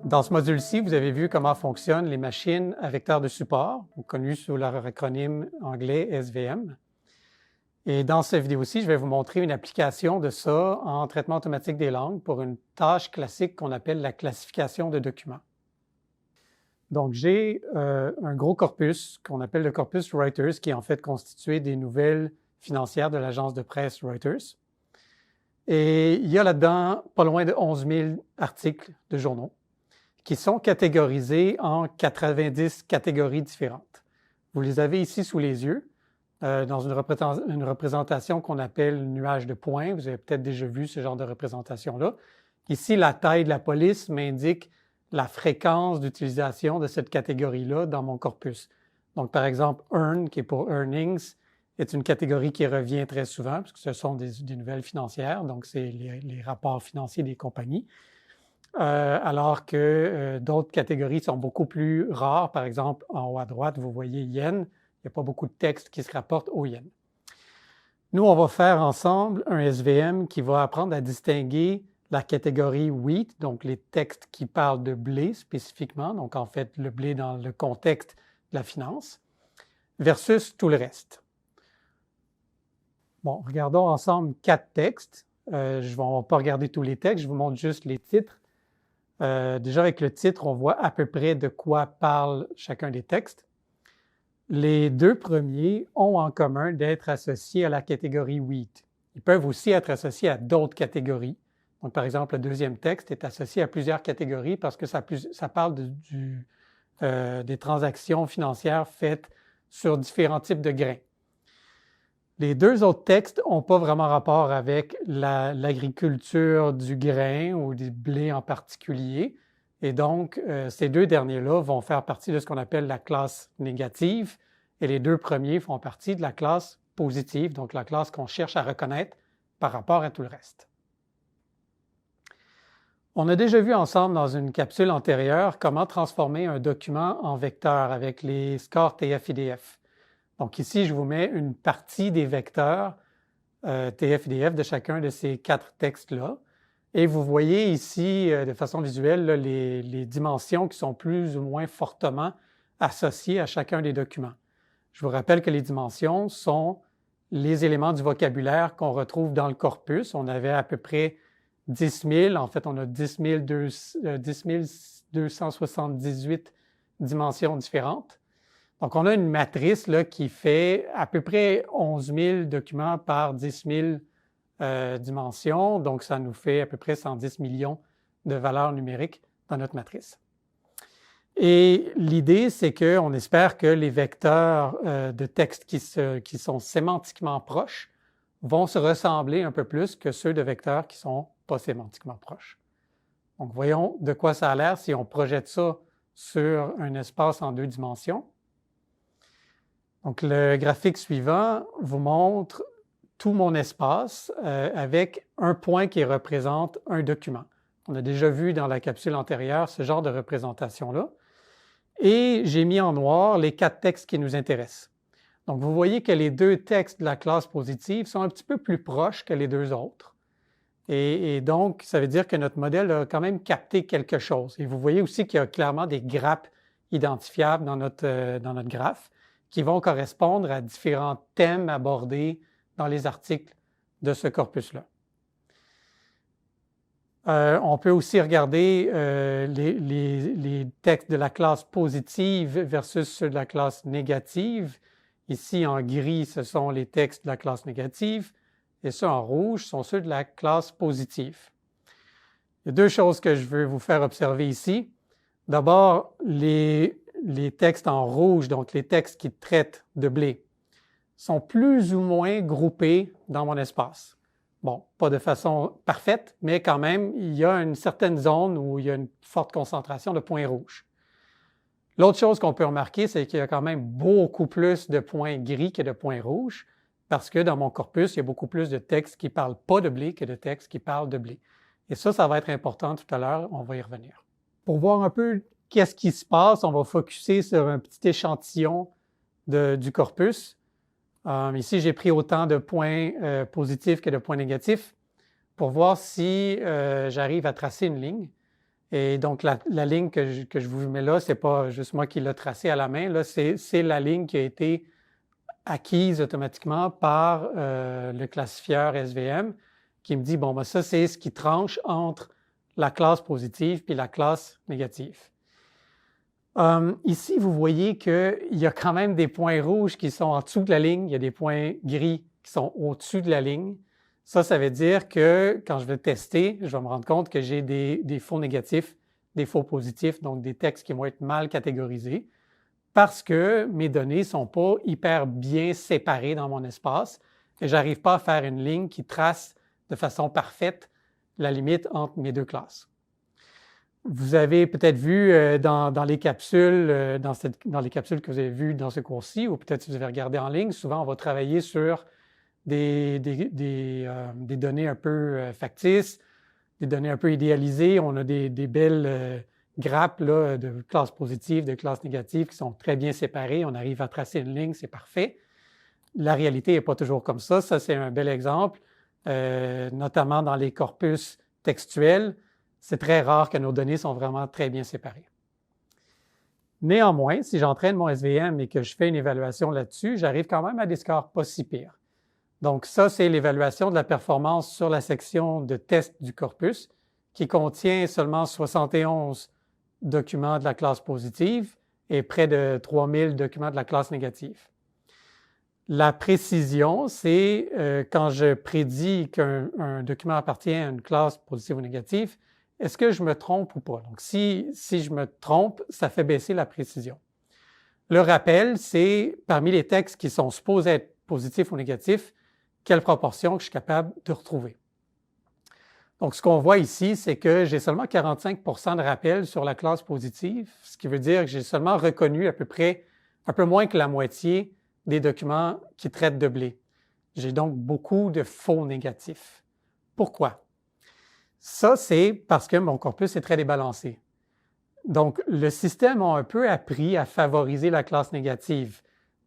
Dans ce module-ci, vous avez vu comment fonctionnent les machines à vecteurs de support, connues sous leur acronyme anglais SVM. Et dans cette vidéo-ci, je vais vous montrer une application de ça en traitement automatique des langues pour une tâche classique qu'on appelle la classification de documents. Donc, j'ai un gros corpus qu'on appelle le corpus Reuters, qui est en fait constitué des nouvelles financières de l'agence de presse Reuters. Et il y a là-dedans pas loin de 11 000 articles de journaux qui sont catégorisés en 90 catégories différentes. Vous les avez ici sous les yeux, dans une représentation qu'on appelle nuage de points. Vous avez peut-être déjà vu ce genre de représentation-là. Ici, la taille de la police m'indique la fréquence d'utilisation de cette catégorie-là dans mon corpus. Donc, par exemple, Earn, qui est pour Earnings, est une catégorie qui revient très souvent, parce que ce sont des nouvelles financières, donc c'est les rapports financiers des compagnies. Alors que d'autres catégories sont beaucoup plus rares. Par exemple, en haut à droite, vous voyez Yen. Il n'y a pas beaucoup de texte qui se rapporte au Yen. Nous, on va faire ensemble un SVM qui va apprendre à distinguer la catégorie Wheat, donc les textes qui parlent de blé spécifiquement, donc en fait le blé dans le contexte de la finance, versus tout le reste. Bon, regardons ensemble 4 textes. On ne va pas regarder tous les textes, je vous montre juste les titres. Déjà, avec le titre, on voit à peu près de quoi parle chacun des textes. Les deux premiers ont en commun d'être associés à la catégorie Wheat. Ils peuvent aussi être associés à d'autres catégories. Donc, par exemple, le deuxième texte est associé à plusieurs catégories parce que ça parle des transactions financières faites sur différents types de grains. Les deux autres textes n'ont pas vraiment rapport avec l'agriculture du grain ou du blé en particulier. Et donc, ces deux derniers-là vont faire partie de ce qu'on appelle la classe négative et les deux premiers font partie de la classe positive, donc la classe qu'on cherche à reconnaître par rapport à tout le reste. On a déjà vu ensemble dans une capsule antérieure comment transformer un document en vecteur avec les scores TF-IDF. Donc ici, je vous mets une partie des vecteurs TF-IDF de chacun de ces 4 textes-là. Et vous voyez ici, de façon visuelle, là, les dimensions qui sont plus ou moins fortement associées à chacun des documents. Je vous rappelle que les dimensions sont les éléments du vocabulaire qu'on retrouve dans le corpus. On avait à peu près 10 000. En fait, on a 10 278 dimensions différentes. Donc, on a une matrice là, qui fait à peu près 11 000 documents par 10 000 dimensions. Donc, ça nous fait à peu près 110 millions de valeurs numériques dans notre matrice. Et l'idée, c'est qu'on espère que les vecteurs de texte qui sont sémantiquement proches vont se ressembler un peu plus que ceux de vecteurs qui ne sont pas sémantiquement proches. Donc, voyons de quoi ça a l'air si on projette ça sur un espace en 2 dimensions. Donc, le graphique suivant vous montre tout mon espace avec un point qui représente un document. On a déjà vu dans la capsule antérieure ce genre de représentation-là. Et j'ai mis en noir les 4 textes qui nous intéressent. Donc, vous voyez que les 2 textes de la classe positive sont un petit peu plus proches que les 2 autres. Et donc, ça veut dire que notre modèle a quand même capté quelque chose. Et vous voyez aussi qu'il y a clairement des grappes identifiables dans notre graphe qui vont correspondre à différents thèmes abordés dans les articles de ce corpus-là. On peut aussi regarder les textes de la classe positive versus ceux de la classe négative. Ici, en gris, ce sont les textes de la classe négative et ceux en rouge sont ceux de la classe positive. Il y a 2 choses que je veux vous faire observer ici. D'abord, les textes en rouge, donc les textes qui traitent de blé, sont plus ou moins groupés dans mon espace. Bon, pas de façon parfaite, mais quand même, il y a une certaine zone où il y a une forte concentration de points rouges. L'autre chose qu'on peut remarquer, c'est qu'il y a quand même beaucoup plus de points gris que de points rouges, parce que dans mon corpus, il y a beaucoup plus de textes qui ne parlent pas de blé que de textes qui parlent de blé. Et ça va être important tout à l'heure, on va y revenir. Pour voir un peu qu'est-ce qui se passe, on va focusser sur un petit échantillon du corpus. Ici, j'ai pris autant de points positifs que de points négatifs pour voir si j'arrive à tracer une ligne. Et donc, la ligne que je vous mets là, c'est pas juste moi qui l'ai tracée à la main. Là, c'est la ligne qui a été acquise automatiquement par le classifieur SVM qui me dit, bon, ben, ça, c'est ce qui tranche entre la classe positive puis la classe négative. Ici, vous voyez qu'il y a quand même des points rouges qui sont en dessous de la ligne. Il y a des points gris qui sont au-dessus de la ligne. Ça veut dire que quand je vais tester, je vais me rendre compte que j'ai des faux négatifs, des faux positifs, donc des textes qui vont être mal catégorisés parce que mes données ne sont pas hyper bien séparées dans mon espace et je n'arrive pas à faire une ligne qui trace de façon parfaite la limite entre mes deux classes. Vous avez peut-être vu dans les capsules, dans les capsules que vous avez vues dans ce cours-ci, ou peut-être si vous avez regardé en ligne, souvent on va travailler sur des données un peu factices, des données un peu idéalisées. On a des belles grappes là, de classes positives, de classes négatives qui sont très bien séparées. On arrive à tracer une ligne, c'est parfait. La réalité n'est pas toujours comme ça. Ça, c'est un bel exemple, notamment dans les corpus textuels. C'est très rare que nos données sont vraiment très bien séparées. Néanmoins, si j'entraîne mon SVM et que je fais une évaluation là-dessus, j'arrive quand même à des scores pas si pires. Donc ça, c'est l'évaluation de la performance sur la section de test du corpus qui contient seulement 71 documents de la classe positive et près de 3000 documents de la classe négative. La précision, c'est quand je prédis qu'un document appartient à une classe positive ou négative, est-ce que je me trompe ou pas? Donc, si je me trompe, ça fait baisser la précision. Le rappel, c'est parmi les textes qui sont supposés être positifs ou négatifs, quelle proportion que je suis capable de retrouver. Donc, ce qu'on voit ici, c'est que j'ai seulement 45 de rappels sur la classe positive, ce qui veut dire que j'ai seulement reconnu à peu près un peu moins que la moitié des documents qui traitent de blé. J'ai donc beaucoup de faux négatifs. Pourquoi? Ça, c'est parce que mon corpus est très débalancé. Donc, le système a un peu appris à favoriser la classe négative.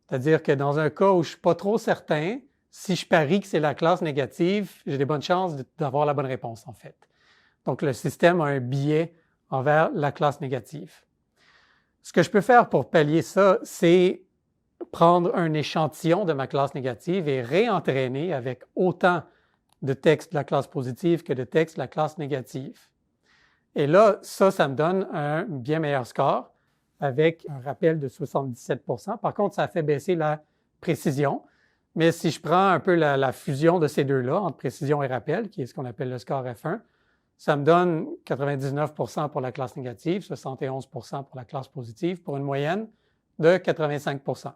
C'est-à-dire que dans un cas où je ne suis pas trop certain, si je parie que c'est la classe négative, j'ai des bonnes chances d'avoir la bonne réponse, en fait. Donc, le système a un biais envers la classe négative. Ce que je peux faire pour pallier ça, c'est prendre un échantillon de ma classe négative et réentraîner avec autant de textes de la classe positive que de textes de la classe négative. Et là, ça me donne un bien meilleur score avec un rappel de 77 %. Par contre, ça fait baisser la précision. Mais si je prends un peu la fusion de ces deux-là, entre précision et rappel, qui est ce qu'on appelle le score F1, ça me donne 99 % pour la classe négative, 71 % pour la classe positive, pour une moyenne de 85 %.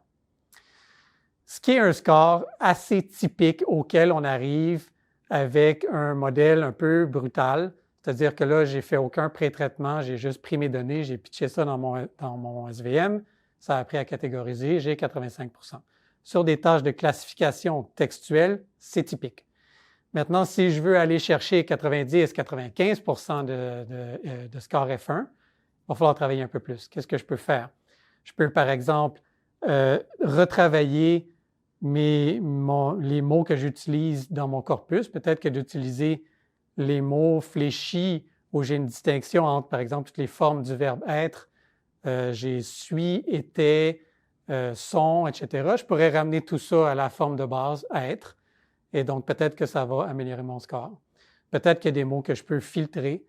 Ce qui est un score assez typique auquel on arrive avec un modèle un peu brutal, c'est-à-dire que là, j'ai fait aucun pré-traitement, j'ai juste pris mes données, j'ai pitché ça dans mon SVM, ça a appris à catégoriser, j'ai 85 %. Sur des tâches de classification textuelle, c'est typique. Maintenant, si je veux aller chercher 90-95 % de score F1, il va falloir travailler un peu plus. Qu'est-ce que je peux faire? Je peux, par exemple, retravailler les mots que j'utilise dans mon corpus. Peut-être que d'utiliser les mots fléchis où j'ai une distinction entre, par exemple, toutes les formes du verbe être. J'ai suis, était, sont, etc. Je pourrais ramener tout ça à la forme de base être. Et donc, peut-être que ça va améliorer mon score. Peut-être qu'il y a des mots que je peux filtrer.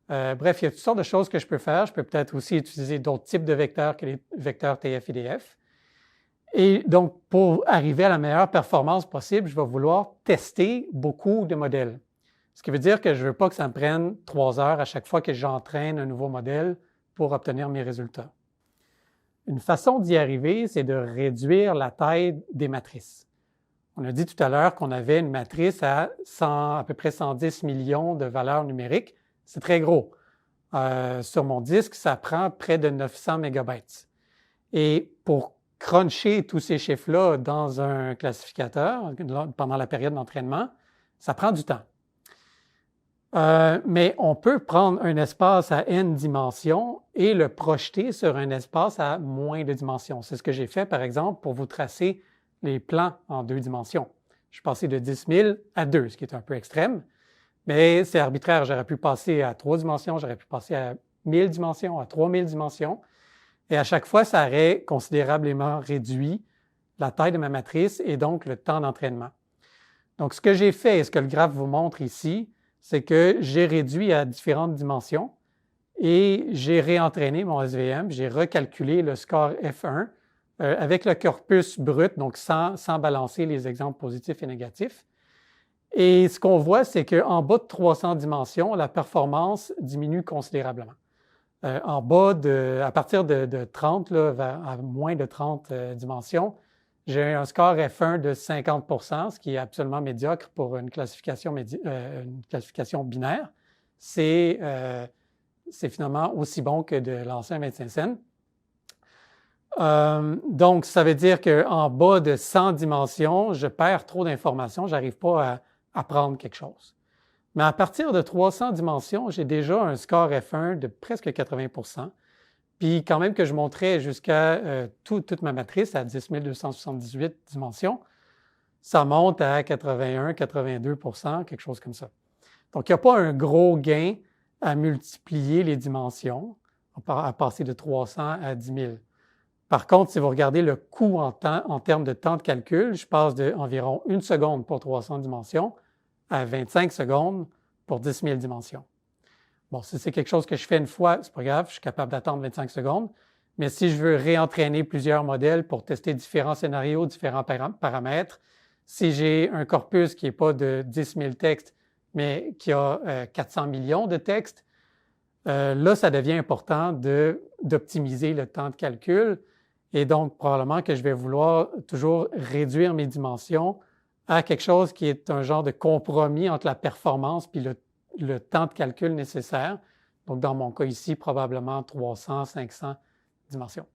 Bref, il y a toutes sortes de choses que je peux faire. Je peux peut-être aussi utiliser d'autres types de vecteurs que les vecteurs TF-IDF. Et donc, pour arriver à la meilleure performance possible, je vais vouloir tester beaucoup de modèles. Ce qui veut dire que je ne veux pas que ça me prenne 3 heures à chaque fois que j'entraîne un nouveau modèle pour obtenir mes résultats. Une façon d'y arriver, c'est de réduire la taille des matrices. On a dit tout à l'heure qu'on avait une matrice à peu près 110 millions de valeurs numériques. C'est très gros. Sur mon disque, ça prend près de 900 mégabytes. Et pour cruncher tous ces chiffres-là dans un classificateur pendant la période d'entraînement, ça prend du temps. Mais on peut prendre un espace à n dimensions et le projeter sur un espace à moins de dimensions. C'est ce que j'ai fait, par exemple, pour vous tracer les plans en 2 dimensions. Je suis passé de 10 000 à 2, ce qui est un peu extrême, mais c'est arbitraire. J'aurais pu passer à 3 dimensions, j'aurais pu passer à 1000 dimensions, à 3000 dimensions. Et à chaque fois, ça aurait considérablement réduit la taille de ma matrice et donc le temps d'entraînement. Donc, ce que j'ai fait et ce que le graphe vous montre ici, c'est que j'ai réduit à différentes dimensions et j'ai réentraîné mon SVM, j'ai recalculé le score F1 avec le corpus brut, donc sans balancer les exemples positifs et négatifs. Et ce qu'on voit, c'est qu'en bas de 300 dimensions, la performance diminue considérablement. À partir de 30, là, à moins de 30 dimensions, j'ai un score F1 de 50 %, ce qui est absolument médiocre pour une classification binaire. C'est finalement aussi bon que de lancer un médecin scène. Donc, ça veut dire qu'en bas de 100 dimensions, je perds trop d'informations, je n'arrive pas à apprendre quelque chose. Mais à partir de 300 dimensions, j'ai déjà un score F1 de presque 80 %. Puis quand même que je monterais jusqu'à toute ma matrice à 10 278 dimensions, ça monte à 81, 82 %, quelque chose comme ça. Donc, il n'y a pas un gros gain à multiplier les dimensions, à passer de 300 à 10 000. Par contre, si vous regardez le coût en termes de temps de calcul, je passe d'environ 1 seconde pour 300 dimensions à 25 secondes pour 10 000 dimensions. Bon, si c'est quelque chose que je fais une fois, c'est pas grave, je suis capable d'attendre 25 secondes. Mais si je veux réentraîner plusieurs modèles pour tester différents scénarios, différents paramètres, si j'ai un corpus qui n'est pas de 10 000 textes, mais qui a 400 millions de textes, là, ça devient important d'optimiser le temps de calcul. Et donc, probablement que je vais vouloir toujours réduire mes dimensions à quelque chose qui est un genre de compromis entre la performance puis le temps de calcul nécessaire. Donc, dans mon cas ici, probablement 300, 500 dimensions.